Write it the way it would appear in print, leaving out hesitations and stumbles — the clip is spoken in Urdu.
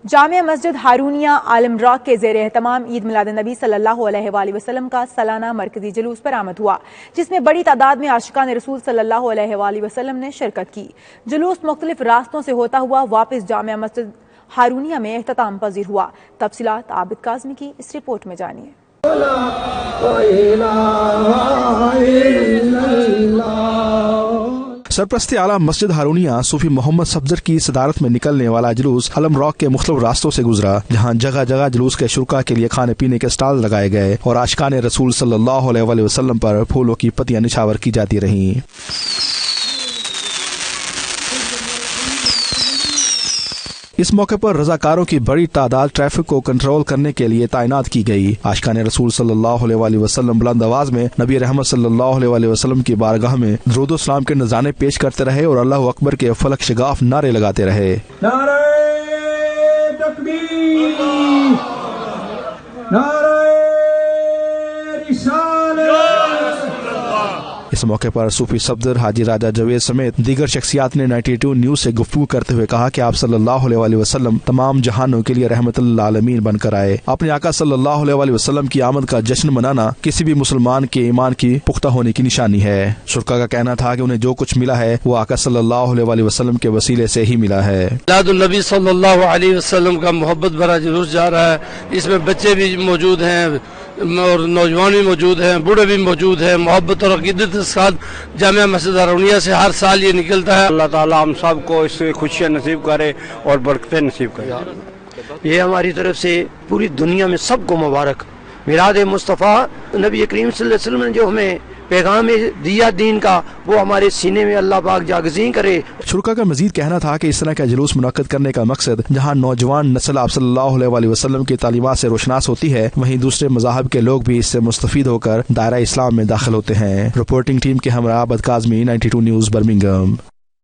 جامع مسجد ہارونیہ عالم راک کے زیر اہتمام عید میلاد النبی صلی اللہ علیہ وآلہ وسلم کا سالانہ مرکزی جلوس برآمد ہوا، جس میں بڑی تعداد میں عاشقان رسول صلی اللہ علیہ وآلہ وسلم نے شرکت کی۔ جلوس مختلف راستوں سے ہوتا ہوا واپس جامع مسجد ہارونیہ میں اختتام پذیر ہوا۔ تفصیلات عابد کاظمی کی اس رپورٹ میں جانیے۔ سرپرست اعلیٰ مسجد ہارونیہ صوفی محمد صفدر کی صدارت میں نکلنے والا جلوس علم راک کے مختلف راستوں سے گزرا، جہاں جگہ جگہ جلوس کے شرکاء کے لیے کھانے پینے کے سٹال لگائے گئے اور عاشقان رسول صلی اللہ علیہ وآلہ وسلم پر پھولوں کی پتیاں نچھاور کی جاتی رہیں۔ اس موقع پر رضاکاروں کی بڑی تعداد ٹریفک کو کنٹرول کرنے کے لیے تعینات کی گئی۔ عاشقان رسول صلی اللہ علیہ وآلہ وسلم بلند آواز میں نبی رحمت صلی اللہ علیہ وآلہ وسلم کی بارگاہ میں درود و سلام کے نذرانے پیش کرتے رہے اور اللہ اکبر کے فلک شگاف نعرے لگاتے رہے۔ نعرہ تکبیر، نعرہ رسالت۔ اس موقع پر صوفی صفدر حاجی راجہ جوید سمیت دیگر شخصیات نے 92 نیوز سے گفتگو کرتے ہوئے کہا کہ آپ صلی اللہ علیہ وآلہ وسلم تمام جہانوں کے لیے رحمت للعالمین بن کر آئے۔ اپنے آقا صلی اللہ علیہ وآلہ وسلم کی آمد کا جشن منانا کسی بھی مسلمان کے ایمان کی پختہ ہونے کی نشانی ہے۔ شرکاء کا کہنا تھا کہ انہیں جو کچھ ملا ہے وہ آقا صلی اللہ علیہ وآلہ وسلم کے وسیلے سے ہی ملا ہے۔ میلاد النبی صلی اللہ علیہ وسلم کا محبت بھرا جلوس جا رہا ہے، اس میں بچے بھی موجود ہیں اور نوجوان بھی موجود ہیں، بوڑھے بھی موجود ہیں۔ محبت اور عقیدت کے ساتھ جامع مسجد ہارونیہ سے ہر سال یہ نکلتا ہے۔ اللہ تعالیٰ ہم سب کو اس سے خوشیاں نصیب کرے اور برکتیں نصیب کرے۔ یہ ہماری طرف سے پوری دنیا میں سب کو مبارک۔ میلاد مصطفیٰ نبی کریم صلی اللہ علیہ وسلم نے جو ہمیں پیغام دیا دین کا، وہ ہمارے سینے میں اللہ پاک جاگزیں کرے۔ شرکاء کا مزید کہنا تھا کہ اس طرح کا جلوس منعقد کرنے کا مقصد جہاں نوجوان نسل آپ صلی اللہ علیہ وآلہ وسلم کی تعلیمات سے روشناس ہوتی ہے، وہیں دوسرے مذاہب کے لوگ بھی اس سے مستفید ہو کر دائرہ اسلام میں داخل ہوتے ہیں۔ رپورٹنگ ٹیم کے ہمراہ عابد کاظمی، 92 نیوز برمنگھم۔